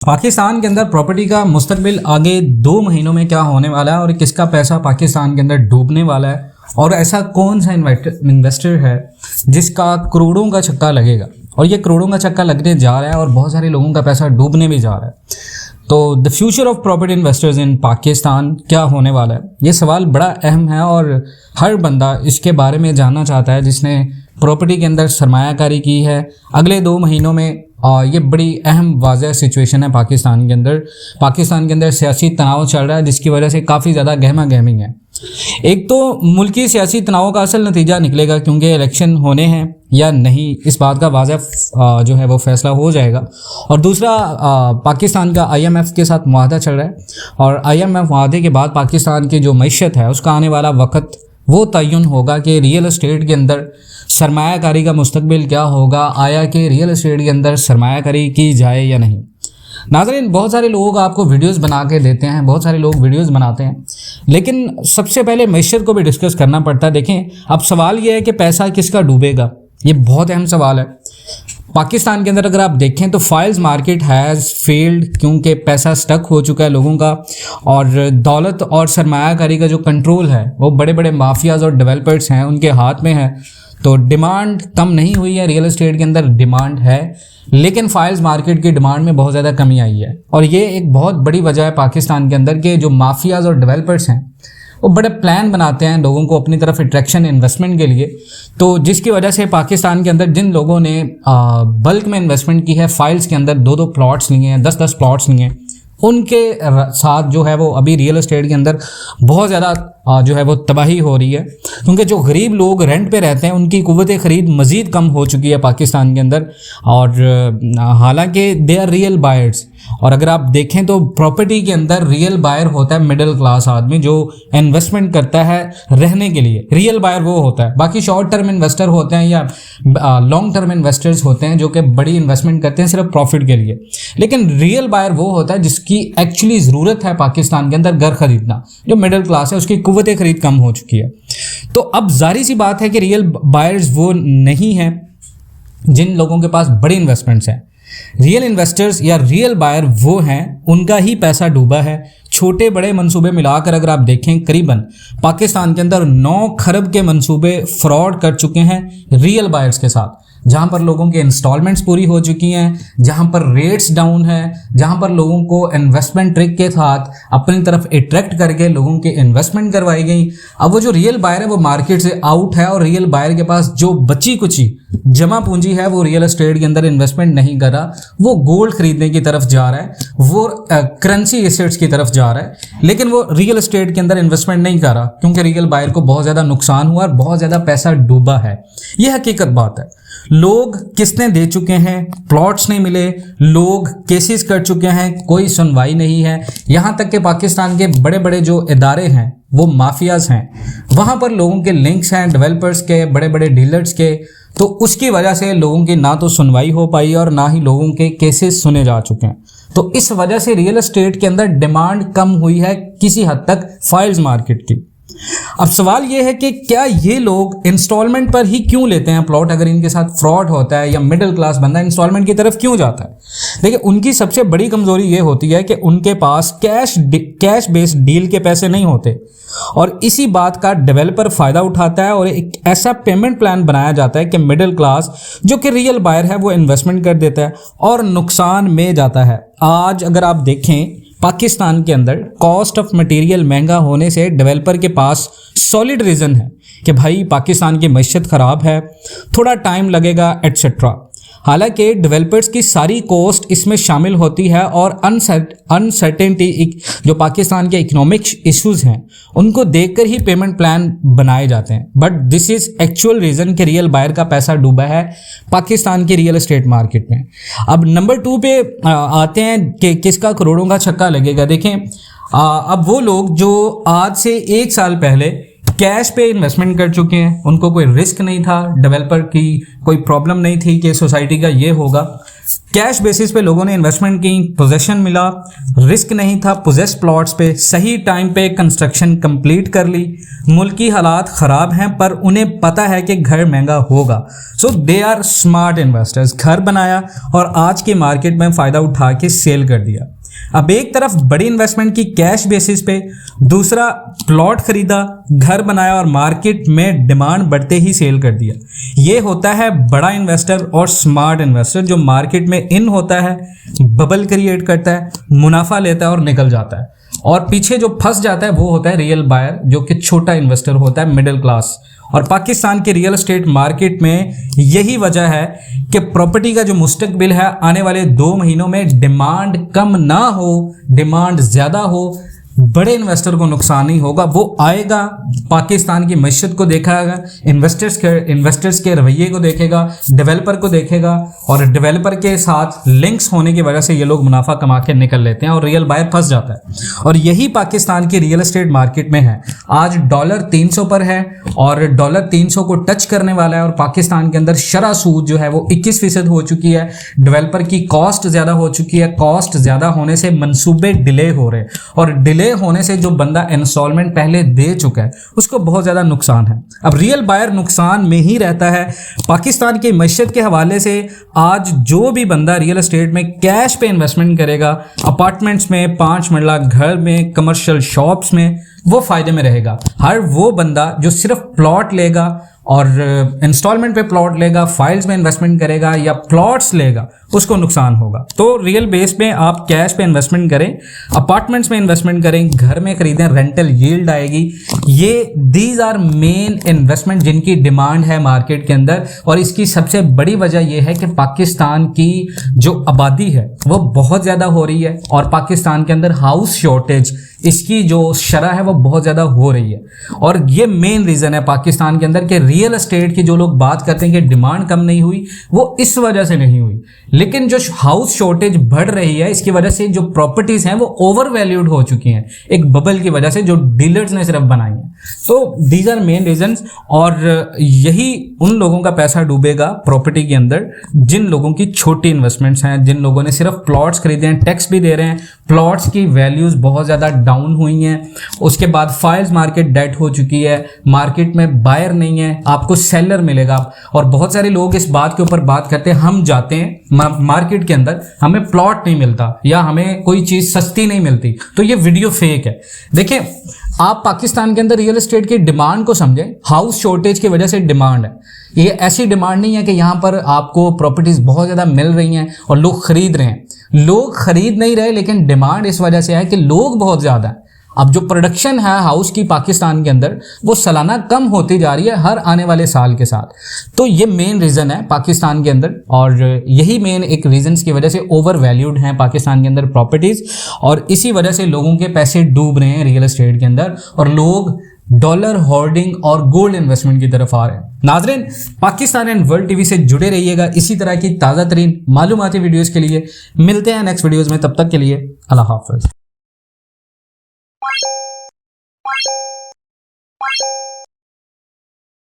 पाकिस्तान के अंदर प्रॉपर्टी का मुस्तकबिल आगे 2 महीनों में क्या होने वाला है और किसका पैसा पाकिस्तान के अंदर डूबने वाला है और ऐसा कौन सा इन्वेस्टर है जिसका करोड़ों का छक्का लगेगा और ये करोड़ों का छक्का लगने जा रहा है और बहुत सारे लोगों का पैसा डूबने भी जा रहा है। तो the future of property investors in Pakistan क्या होने वाला है, ये सवाल बड़ा अहम है और हर बंदा इसके बारे में जानना चाहता है जिसने प्रॉपर्टी के अंदर सरमायाकारी की है। अगले 2 महीनों में ये बड़ी अहम वाज़ह सिचुएशन है पाकिस्तान के अंदर सियासी तनाव चल रहा है जिसकी वजह से काफ़ी ज़्यादा गहमा गहमी है। एक तो मुल्की सियासी तनाव का असल नतीजा निकलेगा क्योंकि इलेक्शन होने हैं या नहीं, इस बात का वाज़ह जो है वो फैसला हो जाएगा। और दूसरा पाकिस्तान का IMF के साथ मुआहदा चल रहा है और IMF मुआहदे के बाद पाकिस्तान की जो मईशत है उसका आने वाला वक्त वो तयन होगा कि रियल एस्टेट के अंदर सरमायाकारी का मुस्तकबिल क्या होगा, आया कि रियल एस्टेट के अंदर सरमायाकारी की जाए या नहीं। नाज़रीन, बहुत सारे लोग आपको वीडियोस बना के देते हैं, बहुत सारे लोग वीडियोस बनाते हैं, लेकिन सबसे पहले मैशर को भी डिस्कस करना पड़ता है। देखें, अब सवाल ये है कि पैसा किसका डूबेगा, ये बहुत अहम सवाल है। पाकिस्तान के अंदर अगर आप देखें तो फाइल्स मार्केट हैज़ फेल्ड क्योंकि पैसा स्टक हो चुका है लोगों का और दौलत और सरमायाकारी का जो कंट्रोल है वो बड़े बड़े माफियाज और डेवलपर्स हैं उनके हाथ में है। तो डिमांड कम नहीं हुई है, रियल एस्टेट के अंदर डिमांड है, लेकिन फाइल्स मार्केट की डिमांड में बहुत ज़्यादा कमी आई है और ये एक बहुत बड़ी वजह है पाकिस्तान के अंदर के जो माफियाज और डेवलपर्स हैं वो बड़े प्लान बनाते हैं लोगों को अपनी तरफ अट्रैक्शन इन्वेस्टमेंट के लिए। तो जिसकी वजह से पाकिस्तान के अंदर जिन लोगों ने बल्क में इन्वेस्टमेंट की है, फाइल्स के अंदर 2-2 प्लॉट्स लिए हैं, 10-10 प्लॉट्स लिए हैं, उनके साथ जो है वो अभी रियल एस्टेट के अंदर बहुत ज़्यादा जो है वो तबाही हो रही है क्योंकि जो गरीब लोग रेंट पे रहते हैं उनकी कुव्वत ख़रीद मज़ीद कम हो चुकी है पाकिस्तान के अंदर। और हालांकि दे आर रियल बायर्स, और अगर आप देखें तो प्रॉपर्टी के अंदर रियल बायर होता है मिडिल क्लास आदमी जो इन्वेस्टमेंट करता है रहने के लिए, रियल बायर वो होता है। बाकी शॉर्ट टर्म इन्वेस्टर होते हैं या लॉन्ग टर्म इन्वेस्टर्स होते हैं जो कि बड़ी इन्वेस्टमेंट करते हैं सिर्फ प्रॉफिट के लिए, लेकिन रियल बायर वो होता है जिसकी एक्चुअली ज़रूरत है पाकिस्तान के अंदर घर खरीदना। जो मिडिल क्लास है उसकी कुव्वत खरीद कम हो चुकी है। तो अब जाहिर सी बात है कि रियल बायर्स वो नहीं है जिन लोगों के पास बड़ी इन्वेस्टमेंट्स हैं। रियल इन्वेस्टर्स या रियल बायर वो हैं उनका ही पैसा डूबा है। छोटे बड़े मंसूबे मिलाकर अगर आप देखें करीबन पाकिस्तान के अंदर 9 खरब के मंसूबे फ्रॉड कर चुके हैं रियल बायर्स के साथ, जहां पर लोगों के इंस्टॉलमेंट्स पूरी हो चुकी हैं, जहां पर रेट्स डाउन है, जहां पर लोगों को इन्वेस्टमेंट ट्रिक के साथ अपनी तरफ अट्रैक्ट करके लोगों के इन्वेस्टमेंट करवाई गई। अब वो जो रियल बायर है वो मार्केट से आउट है और रियल बायर के पास जो बची कुची जमा पूंजी है वो रियल एस्टेट के अंदर इन्वेस्टमेंट नहीं कर रहा, वो गोल्ड खरीदने की तरफ जा रहा है, वो करेंसी एसेट्स की तरफ जा रहा है, लेकिन वो रियल एस्टेट के अंदर इन्वेस्टमेंट नहीं कर रहा क्योंकि रियल बायर को बहुत ज़्यादा नुकसान हुआ और बहुत ज़्यादा पैसा डूबा है। ये हकीकत बात है। लोग किस्तें दे चुके हैं, प्लॉट्स नहीं मिले, लोग केसेस कर चुके हैं, कोई सुनवाई नहीं है। यहाँ तक कि पाकिस्तान के बड़े बड़े जो इदारे हैं वो माफियाज हैं, वहाँ पर लोगों के लिंक्स हैं डेवलपर्स के, बड़े बड़े डीलर्स के, तो उसकी वजह से लोगों की ना तो सुनवाई हो पाई और ना ही लोगों के केसेस सुने जा चुके हैं। तो इस वजह से रियल एस्टेट के अंदर डिमांड कम हुई है किसी हद तक फाइल्स मार्केट की। अब सवाल ये है कि क्या ये लोग इंस्टॉलमेंट पर ही क्यों लेते हैं प्लॉट, अगर इनके साथ फ्रॉड होता है या मिडिल क्लास बंदा इंस्टॉलमेंट की तरफ क्यों जाता है? देखिए, उनकी सबसे बड़ी कमजोरी ये होती है कि उनके पास कैश बेस्ड डील के पैसे नहीं होते और इसी बात का डेवलपर फायदा उठाता है और एक ऐसा पेमेंट प्लान बनाया जाता है कि मिडिल क्लास जो कि रियल बायर है वो इन्वेस्टमेंट कर देता है और नुकसान में जाता है। आज अगर आप देखें पाकिस्तान के अंदर कॉस्ट ऑफ मटेरियल महंगा होने से डेवलपर के पास सॉलिड रीज़न है कि भाई पाकिस्तान की मईशत ख़राब है, थोड़ा टाइम लगेगा एटसेट्रा। हालांकि डेवलपर्स की सारी कॉस्ट इसमें शामिल होती है और अनसर्टेनिटी जो पाकिस्तान के इकोनॉमिक इश्यूज़ हैं उनको देखकर ही पेमेंट प्लान बनाए जाते हैं। But this is actual reason कि रियल बायर का पैसा डूबा है पाकिस्तान की रियल एस्टेट मार्केट में। अब नंबर 2 पे आते हैं कि किसका करोड़ों का छक्का लगेगा। देखें, अब वो लोग जो आज से 1 साल पहले कैश पे इन्वेस्टमेंट कर चुके हैं, उनको कोई रिस्क नहीं था, डेवलपर की कोई प्रॉब्लम नहीं थी कि सोसाइटी का ये होगा, कैश बेसिस पे लोगों ने इन्वेस्टमेंट की, पोजेशन मिला, रिस्क नहीं था, पोजेस प्लॉट्स पे सही टाइम पे कंस्ट्रक्शन कंप्लीट कर ली। मुल्की हालात ख़राब हैं पर उन्हें पता है कि घर महंगा होगा, सो दे आर स्मार्ट इन्वेस्टर्स। घर बनाया और आज की मार्केट में फ़ायदा उठा के सेल कर दिया। अब एक तरफ बड़ी इन्वेस्टमेंट की कैश बेसिस पे, दूसरा प्लॉट खरीदा, घर बनाया और मार्केट में डिमांड बढ़ते ही सेल कर दिया। ये होता है बड़ा इन्वेस्टर और स्मार्ट इन्वेस्टर, जो मार्केट में इन होता है, बबल क्रिएट करता है, मुनाफा लेता है और निकल जाता है। और पीछे जो फंस जाता है वो होता है रियल बायर, जो कि छोटा इन्वेस्टर होता है, मिडिल क्लास। और पाकिस्तान के रियल एस्टेट मार्केट में यही वजह है कि प्रॉपर्टी का जो मुस्तकबिल है, आने वाले 2 महीनों में डिमांड कम ना हो, डिमांड ज़्यादा हो, बड़े इन्वेस्टर को नुकसान नहीं होगा। वो आएगा, पाकिस्तान की मईशत को देखेगा, इन्वेस्टर्स के रवैये को देखेगा, डेवलपर को देखेगा, और डेवलपर के साथ लिंक्स होने की वजह से ये लोग मुनाफा कमा के निकल लेते हैं और रियल बायर फंस जाता है। और यही पाकिस्तान की रियल एस्टेट मार्केट में है। आज डॉलर 300 पर है और डॉलर 300 को टच करने वाला है, और पाकिस्तान के अंदर शरह सूद जो है वो 21% हो चुकी है। डेवलपर की कॉस्ट ज़्यादा हो चुकी है, कॉस्ट ज़्यादा होने से मंसूबे डिले हो रहे हैं, और डिले होने से जो बंदा इंस्टॉलमेंट पहले दे चुका है उसको बहुत ज़्यादा नुकसान है। अब रियल बायर नुकसान में ही रहता है। पाकिस्तान की मईशत के हवाले से आज जो भी बंदा रियल एस्टेट में कैश पे इन्वेस्टमेंट करेगा, अपार्टमेंट्स में, 5 मंजिला घर में, कमर्शियल शॉप्स में, वो फ़ायदे में रहेगा। हर वो बंदा जो सिर्फ प्लॉट लेगा और इंस्टॉलमेंट पे प्लॉट लेगा, फाइल्स में इन्वेस्टमेंट करेगा या प्लॉट्स लेगा, उसको नुकसान होगा। तो रियल बेस में आप कैश पे इन्वेस्टमेंट करें, अपार्टमेंट्स में इन्वेस्टमेंट करें, घर में खरीदें, रेंटल यील्ड आएगी। ये दीज आर मेन इन्वेस्टमेंट जिनकी डिमांड है मार्केट के अंदर। और इसकी सबसे बड़ी वजह यह है कि पाकिस्तान की जो आबादी है वो बहुत ज़्यादा हो रही है, और पाकिस्तान के अंदर हाउस शॉर्टेज, इसकी जो शरह है वो बहुत ज़्यादा हो रही है। और ये मेन रीज़न है पाकिस्तान के अंदर कि रियल एस्टेट की जो लोग बात करते हैं कि डिमांड कम नहीं हुई, वो इस वजह से नहीं हुई। लेकिन जो हाउस शॉर्टेज बढ़ रही है, इसकी वजह से जो प्रॉपर्टीज़ हैं वो ओवर वैल्यूड हो चुकी हैं, एक बबल की वजह से जो डीलर्स ने सिर्फ बनाई है। तो दीज आर मेन रीजंस, और यही उन लोगों का पैसा डूबेगा प्रॉपर्टी के अंदर जिन लोगों की छोटी इन्वेस्टमेंट्स हैं, जिन लोगों ने सिर्फ प्लॉट्स खरीदे हैं, टैक्स भी दे रहे हैं, प्लॉट्स की वैल्यूज़ बहुत ज़्यादा डाउन हुई हैं। उसके बाद फाइल्स मार्केट डेड हो चुकी है, मार्केट में बायर नहीं है, आपको सेलर मिलेगा। और बहुत सारे लोग इस बात के ऊपर बात करते हैं, हम जाते हैं मार्केट के अंदर, हमें प्लॉट नहीं मिलता या हमें कोई चीज़ सस्ती नहीं मिलती, तो ये वीडियो फेक है। देखिए, आप पाकिस्तान के अंदर रियल एस्टेट की डिमांड को समझें। हाउस शॉर्टेज की वजह से डिमांड है, ये ऐसी डिमांड नहीं है कि यहाँ पर आपको प्रॉपर्टीज़ बहुत ज़्यादा मिल रही हैं और लोग खरीद रहे हैं। लोग खरीद नहीं रहे, लेकिन डिमांड इस वजह से है कि लोग बहुत ज़्यादा हैं। अब जो प्रोडक्शन है हाउस की पाकिस्तान के अंदर, वो सालाना कम होती जा रही है हर आने वाले साल के साथ। तो ये मेन रीज़न है पाकिस्तान के अंदर, और यही मेन एक रीजंस की वजह से ओवर वैल्यूड हैं पाकिस्तान के अंदर प्रॉपर्टीज़, और इसी वजह से लोगों के पैसे डूब रहे हैं रियल एस्टेट के अंदर, और लोग डॉलर होर्डिंग और गोल्ड इन्वेस्टमेंट की तरफ आ रहे हैं। नाज़रीन, पाकिस्तान एंड वर्ल्ड टीवी से जुड़े रहिएगा इसी तरह की ताज़ा तरीन मालूमाती वीडियोज़ के लिए। मिलते हैं नेक्स्ट वीडियोज़ में, तब तक के लिए अल्लाह हाफ़िज़।